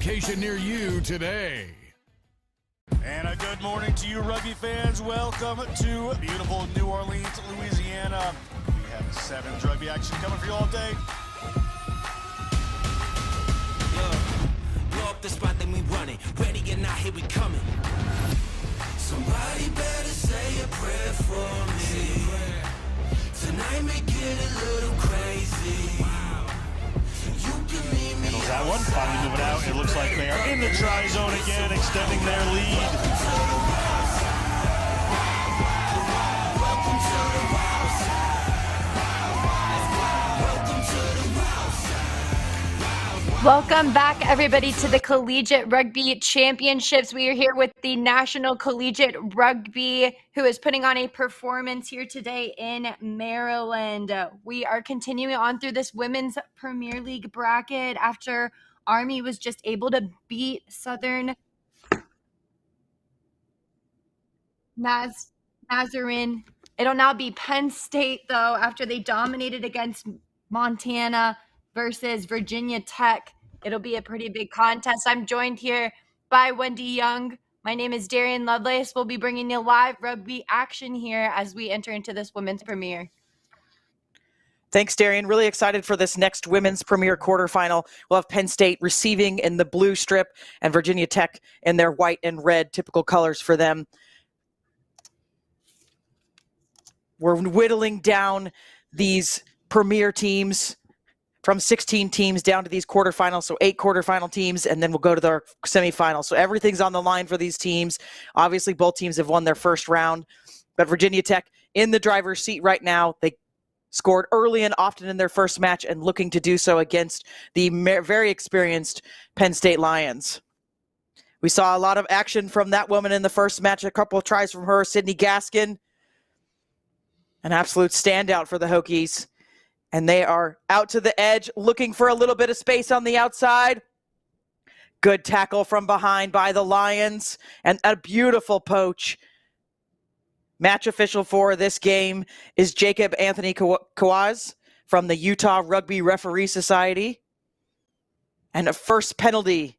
location near you today. And a good morning to you, rugby fans. Welcome to beautiful New Orleans, Louisiana. We have sevens rugby action coming for you all day. Blow up the spot, then we run it. Ready or not, here we coming. Somebody better say a prayer for me. Tonight may get a little crazy. You can meet me. Handles that one, finally moving out. It looks like they are in the try zone again, extending their lead. Welcome back, everybody, to the Collegiate Rugby Championships. We are here with the National Collegiate Rugby, who is putting on a performance here today in Maryland. We are continuing on through this Women's Premier League bracket after Army was just able to beat Southern Nazarene. It'll now be Penn State, though, after they dominated against Montana versus Virginia Tech. It'll be a pretty big contest. I'm joined here by Wendy Young. My name is Darian Lovelace. We'll be bringing you live rugby action here as we enter into this women's premiere. Thanks, Darian. Really excited for this next women's premier quarterfinal. We'll have Penn State receiving in the blue strip and Virginia Tech in their white and red, typical colors for them. We're whittling down these premier teams from 16 teams down to these quarterfinals, so 8 quarterfinal teams, and then we'll go to the semifinals. So everything's on the line for these teams. Obviously, both teams have won their first round, but Virginia Tech in the driver's seat right now. They scored early and often in their first match and looking to do so against the very experienced Penn State Lions. We saw a lot of action from that woman in the first match, a couple of tries from her, Sydney Gaskin. An absolute standout for the Hokies. And they are out to the edge, looking for a little bit of space on the outside. Good tackle from behind by the Lions. And a beautiful poach. Match official for this game is Jacob Anthony Kawaz from the Utah Rugby Referee Society. And a first penalty.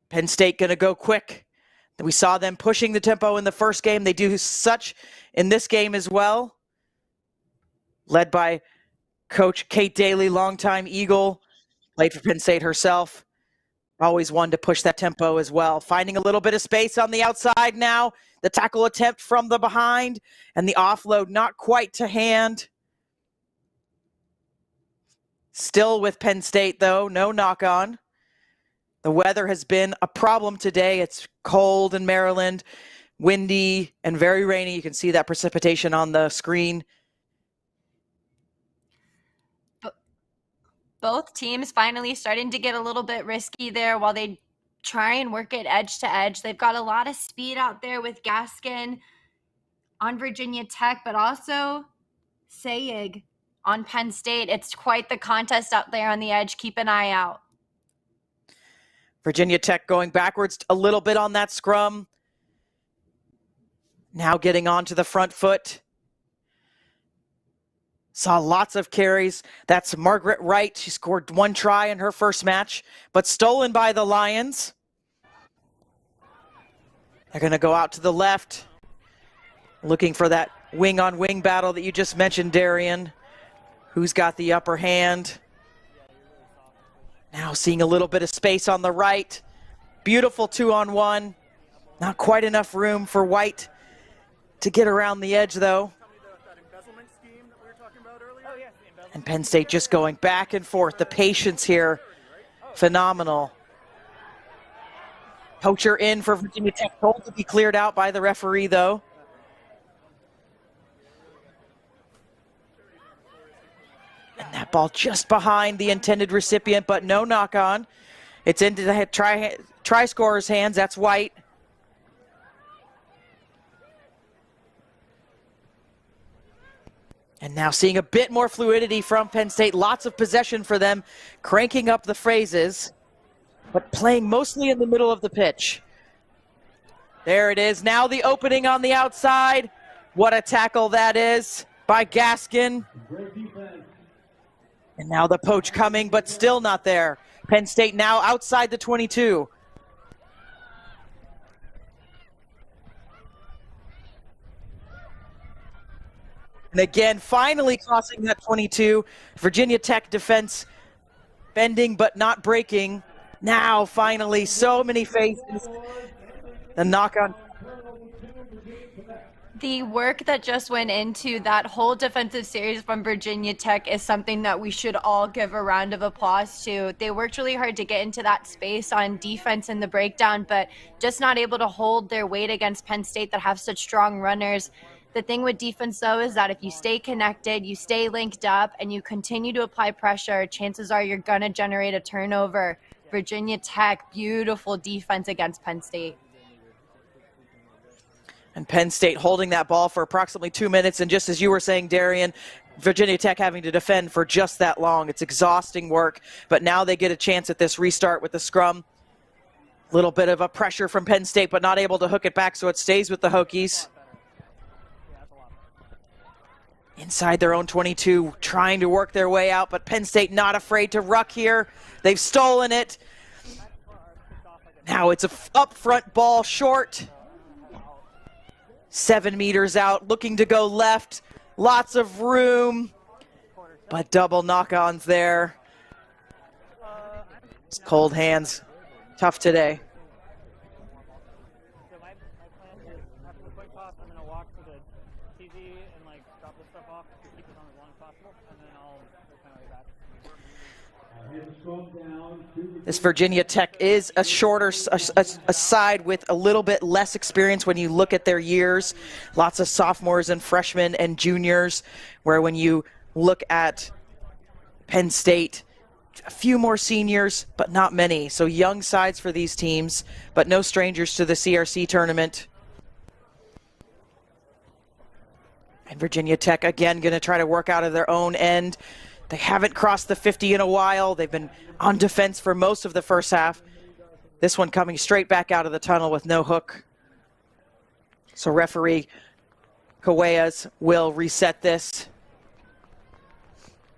Penn State going to go quick. We saw them pushing the tempo in the first game. They do such in this game as well. Led by Coach Kate Daly, longtime Eagle, played for Penn State herself. Always one to push that tempo as well. Finding a little bit of space on the outside now. The tackle attempt from the behind and the offload not quite to hand. Still with Penn State though, no knock on. The weather has been a problem today. It's cold in Maryland, windy and very rainy. You can see that precipitation on the screen. Both teams finally starting to get a little bit risky there while they try and work it edge to edge. They've got a lot of speed out there with Gaskin on Virginia Tech, but also Sayig on Penn State. It's quite the contest out there on the edge. Keep an eye out. Virginia Tech going backwards a little bit on that scrum. Now getting onto the front foot. Saw lots of carries. That's Margaret Wright. She scored 1 try in her first match, but stolen by the Lions. They're going to go out to the left, looking for that wing-on-wing battle that you just mentioned, Darian. Who's got the upper hand? Now seeing a little bit of space on the right. Beautiful 2-on-1. Not quite enough room for White to get around the edge, though. And Penn State just going back and forth. The patience here, phenomenal. Poacher in for Virginia Tech, told to be cleared out by the referee, though. And that ball just behind the intended recipient, but no knock on. It's into the try scorer's hands. That's White. And now seeing a bit more fluidity from Penn State. Lots of possession for them, cranking up the phrases, but playing mostly in the middle of the pitch. There it is. Now the opening on the outside. What a tackle that is by Gaskin. And now the poach coming, but still not there. Penn State now outside the 22. And again, finally crossing that 22. Virginia Tech defense bending but not breaking. Now, finally, so many faces. The knock-on. The work that just went into that whole defensive series from Virginia Tech is something that we should all give a round of applause to. They worked really hard to get into that space on defense in the breakdown, but just not able to hold their weight against Penn State that have such strong runners. The thing with defense, though, is that if you stay connected, you stay linked up, and you continue to apply pressure, chances are you're going to generate a turnover. Virginia Tech, beautiful defense against Penn State. And Penn State holding that ball for approximately 2 minutes. And just as you were saying, Darian, Virginia Tech having to defend for just that long. It's exhausting work. But now they get a chance at this restart with the scrum. Little bit of a pressure from Penn State, but not able to hook it back, so it stays with the Hokies. Inside their own 22, trying to work their way out, but Penn State not afraid to ruck here. They've stolen it. Now it's a up front ball short. 7 meters out, looking to go left. Lots of room, but double knock-ons there. It's cold hands. Tough today. This Virginia Tech is a shorter a side with a little bit less experience when you look at their years. Lots of sophomores and freshmen and juniors, where when you look at Penn State, a few more seniors, but not many. So young sides for these teams, but no strangers to the CRC tournament. And Virginia Tech, again, going to try to work out of their own end. They haven't crossed the 50 in a while. They've been on defense for most of the first half. This one coming straight back out of the tunnel with no hook. So referee Kawayas will reset this.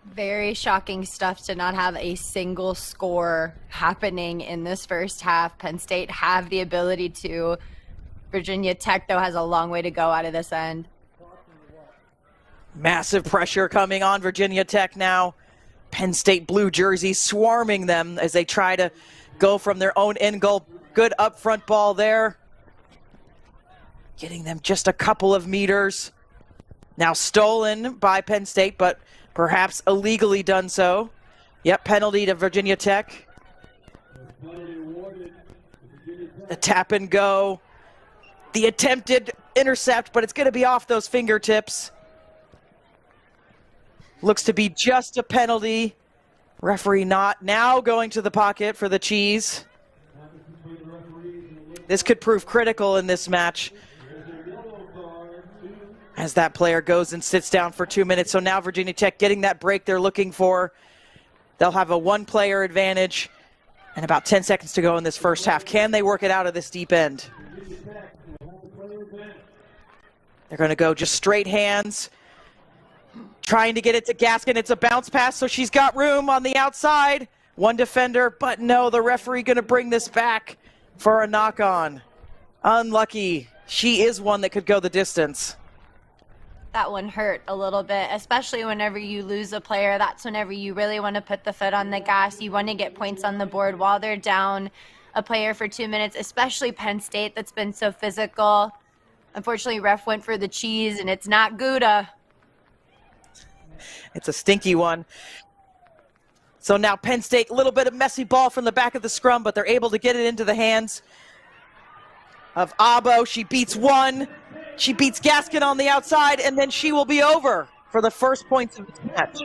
Very shocking stuff to not have a single score happening in this first half. Penn State have the ability to. Virginia Tech, though, has a long way to go out of this end. Massive pressure coming on Virginia Tech now. Penn State blue jerseys swarming them as they try to go from their own end goal. Good up front ball there. Getting them just a couple of meters. Now stolen by Penn State, but perhaps illegally done so. Yep, penalty to Virginia Tech. The tap and go. The attempted intercept, but it's going to be off those fingertips. Looks to be just a penalty. Referee not now going to the pocket for the cheese. This could prove critical in this match as that player goes and sits down for 2 minutes. So now Virginia Tech getting that break they're looking for. They'll have a one-player advantage and about 10 seconds to go in this first half. Can they work it out of this deep end? They're going to go just straight hands. Trying to get it to Gaskin. It's a bounce pass, so she's got room on the outside. One defender, but no, the referee going to bring this back for a knock-on. Unlucky. She is one that could go the distance. That one hurt a little bit, especially whenever you lose a player. That's whenever you really want to put the foot on the gas. You want to get points on the board while they're down a player for 2 minutes, especially Penn State that's been so physical. Unfortunately, ref went for the cheese, and it's not Gouda. It's a stinky one. So now Penn State, a little bit of messy ball from the back of the scrum, but they're able to get it into the hands of Abo. She beats one. She beats Gaskin on the outside, and then she will be over for the first points of the match.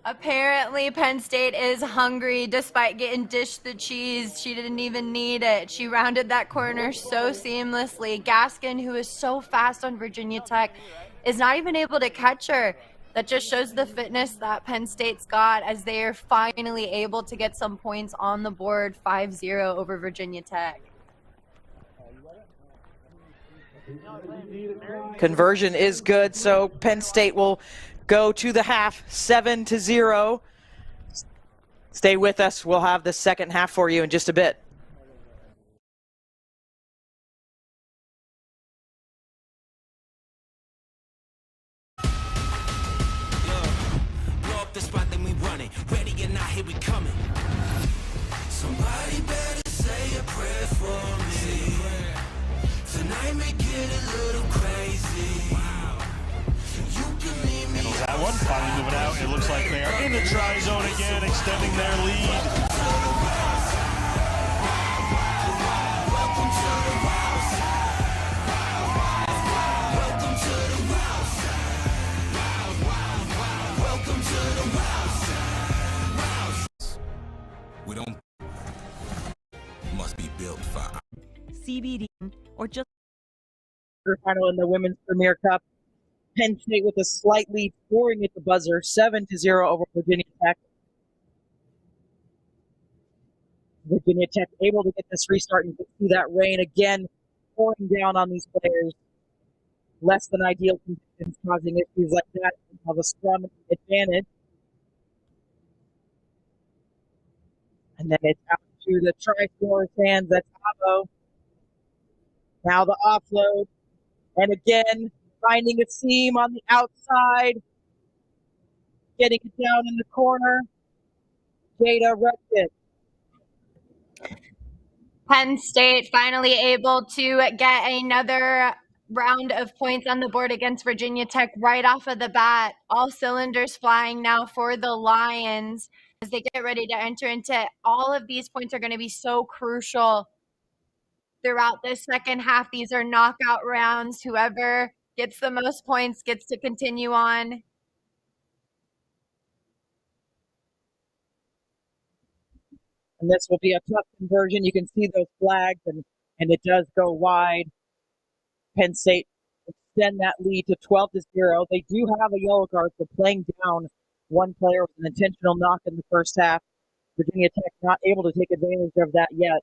Apparently, Penn State is hungry despite getting dished the cheese. She didn't even need it. She rounded that corner so seamlessly. Gaskin, who is so fast on Virginia Tech, is not even able to catch her. That just shows the fitness that Penn State's got as they are finally able to get some points on the board, 5-0 over Virginia Tech. Conversion is good, so Penn State will go to the half, 7-0. Stay with us. We'll have the second half for you in just a bit. Blow up the spot, then we run it. Ready or not, here we coming. Somebody better say a prayer for me. Tonight may get a little crazy. You can leave me. Handles that one, finally moving out. It looks like they are in the try zone again, extending their lead. Welcome to the wild side. Welcome to the wild side. Welcome to the wild side. We don't must be built for CBD or just Final in the Women's Premier Cup. Penn State with a slight lead, scoring at the buzzer, 7-0 over Virginia Tech. Virginia Tech able to get this restart and get through that rain again, pouring down on these players. Less than ideal conditions causing issues like that. Have a scrum advantage. And then it's out to the try-scorer's hands. That's Avo. Now the offload. And again, finding a seam on the outside. Getting it down in the corner. Jada Rugby. Penn State finally able to get another round of points on the board against Virginia Tech right off of the bat. All cylinders flying now for the Lions as they get ready to enter into all of these points are going to be so crucial throughout this second half. These are knockout rounds. Whoever gets the most points gets to continue on. And this will be a tough conversion. You can see those flags, and it does go wide. Penn State extend that lead to 12-0. They do have a yellow card for playing down one player with an intentional knock in the first half. Virginia Tech not able to take advantage of that yet.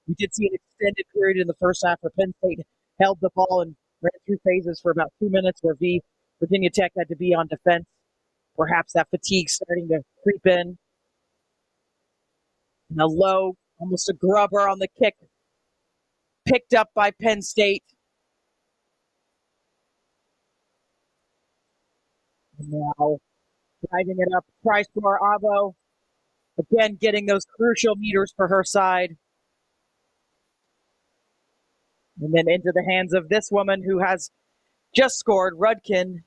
We did see an extended period in the first half where Penn State held the ball and ran through phases for about 2 minutes where Virginia Tech had to be on defense. Perhaps that fatigue starting to creep in. And a low, almost a grubber on the kick, picked up by Penn State. And now driving it up, tries for Avo. Again, getting those crucial meters for her side. And then into the hands of this woman who has just scored, Rudkin.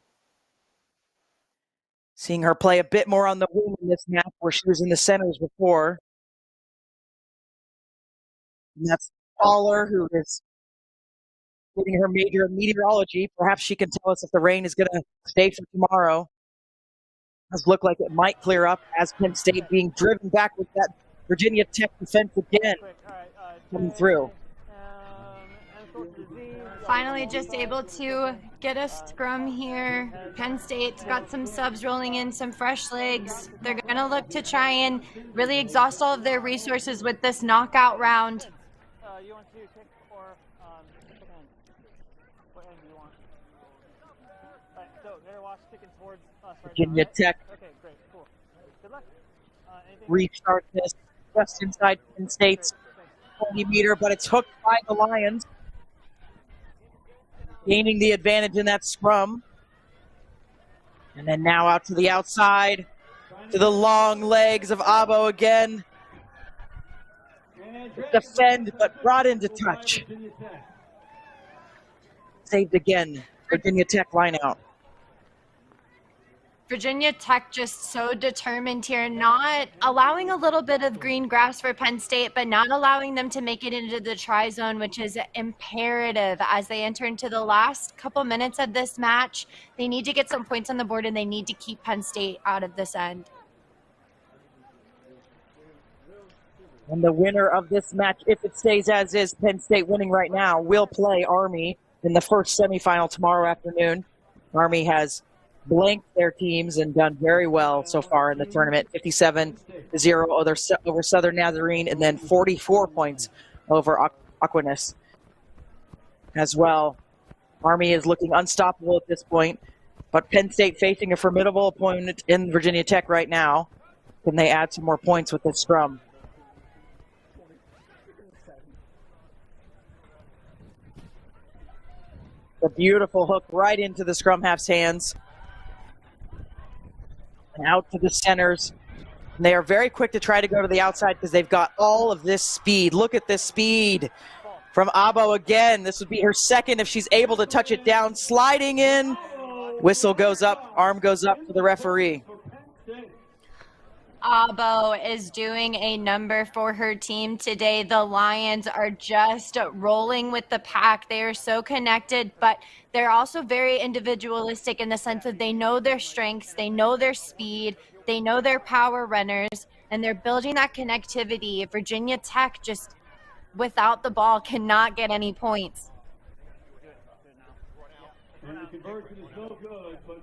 Seeing her play a bit more on the wing in this match where she was in the centers before. And that's Fowler, who is getting her major in meteorology. Perhaps she can tell us if the rain is going to stay for tomorrow. It does look like it might clear up as Penn State being driven back with that Virginia Tech defense again coming through. Finally just able to get a scrum here. Penn State's got some subs rolling in, some fresh legs. They're going to look to try and really exhaust all of their resources with this knockout round. You want to kick or pick end? What end do you want? Alright, so they're watch kicking towards us right Virginia now. Tech Okay, great, cool. Good luck. restart this just inside Penn State's 20-meter, but it's hooked by the Lions. Gaining the advantage in that scrum. And then now out to the outside, to the long legs of Abo again. Defend, but brought into touch. Saved again. Virginia Tech line out. Virginia Tech just so determined here, not allowing a little bit of green grass for Penn State, but not allowing them to make it into the try zone, which is imperative as they enter into the last couple minutes of this match. They need to get some points on the board, and they need to keep Penn State out of this end. And the winner of this match, if it stays as is, Penn State winning right now, will play Army in the first semifinal tomorrow afternoon. Army has blanked their teams and done very well so far in the tournament. 57-0 over Southern Nazarene, and then 44 points over Aquinas as well. Army is looking unstoppable at this point. But Penn State facing a formidable opponent in Virginia Tech right now. Can they add some more points with this scrum? A beautiful hook right into the scrum half's hands. And out to the centers. And they are very quick to try to go to the outside because they've got all of this speed. Look at this speed from Abo again. This would be her second if she's able to touch it down. Sliding in. Whistle goes up. Arm goes up for the referee. Abo is doing a number for her team today. The Lions are just rolling with the pack. They are so connected, but they're also very individualistic in the sense that they know their strengths, they know their speed, they know their power runners, and they're building that connectivity. Virginia Tech just, without the ball, cannot get any points. And the conversion is no good, but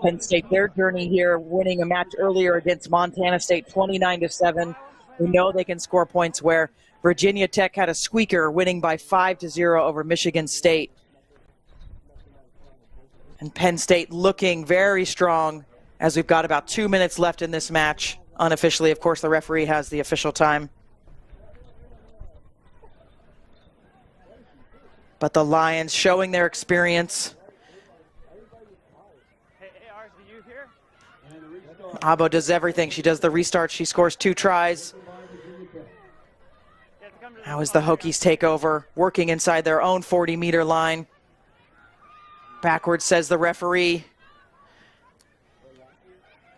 Penn State, their journey here, winning a match earlier against Montana State 29-7. We know they can score points where Virginia Tech had a squeaker, winning by 5-0 over Michigan State. And Penn State looking very strong as we've got about 2 minutes left in this match. Unofficially, of course, the referee has the official time. But the Lions showing their experience. Abo does everything. She does the restart. She scores 2 tries. Now as the Hokies take over, working inside their own 40-meter line. Backwards, says the referee.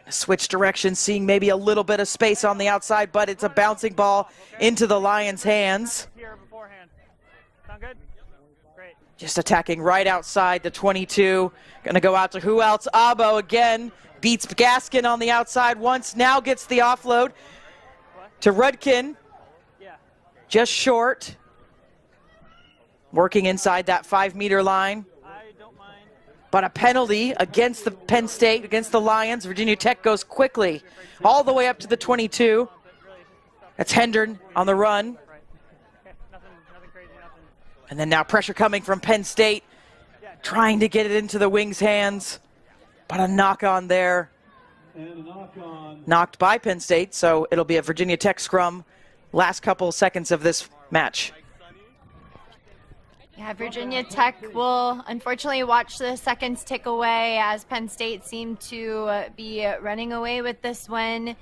Switch direction, seeing maybe a little bit of space on the outside, but it's a bouncing ball into the Lions' hands. Just attacking right outside the 22. Gonna go out to who else? Abo again. Beats Gaskin on the outside once, now gets the offload to Rudkin. Just short. Working inside that 5-meter line. But a penalty against the Penn State, against the Lions. Virginia Tech goes quickly all the way up to the 22. That's Hendren on the run. And then now pressure coming from Penn State, trying to get it into the wings' hands. But a knock on there. Knocked by Penn State, so it'll be a Virginia Tech scrum. Last couple seconds of this match. Yeah, Virginia Tech will unfortunately watch the seconds tick away as Penn State seemed to be running away with this one.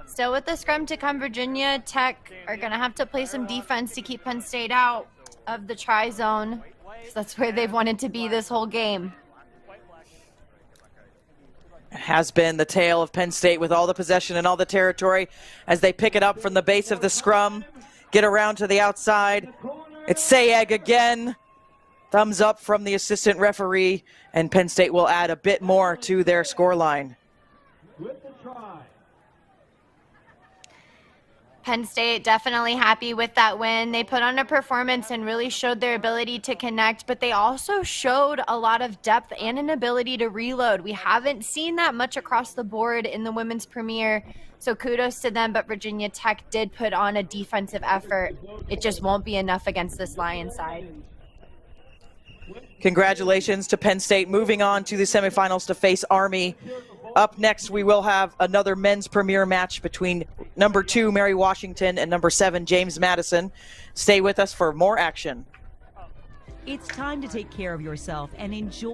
Still with the scrum to come, Virginia Tech are going to have to play some defense to keep Penn State out of the try zone. That's where they've wanted to be this whole game. It has been the tale of Penn State with all the possession and all the territory as they pick it up from the base of the scrum, get around to the outside. It's Sayeg again. Thumbs up from the assistant referee, and Penn State will add a bit more to their scoreline. Penn State definitely happy with that win. They put on a performance and really showed their ability to connect, but they also showed a lot of depth and an ability to reload. We haven't seen that much across the board in the Women's Premier, so kudos to them, but Virginia Tech did put on a defensive effort. It just won't be enough against this Lions side. Congratulations to Penn State, moving on to the semifinals to face Army. Up next, we will have another men's premier match between number 2, Mary Washington, and number 7, James Madison. Stay with us for more action. It's time to take care of yourself and enjoy.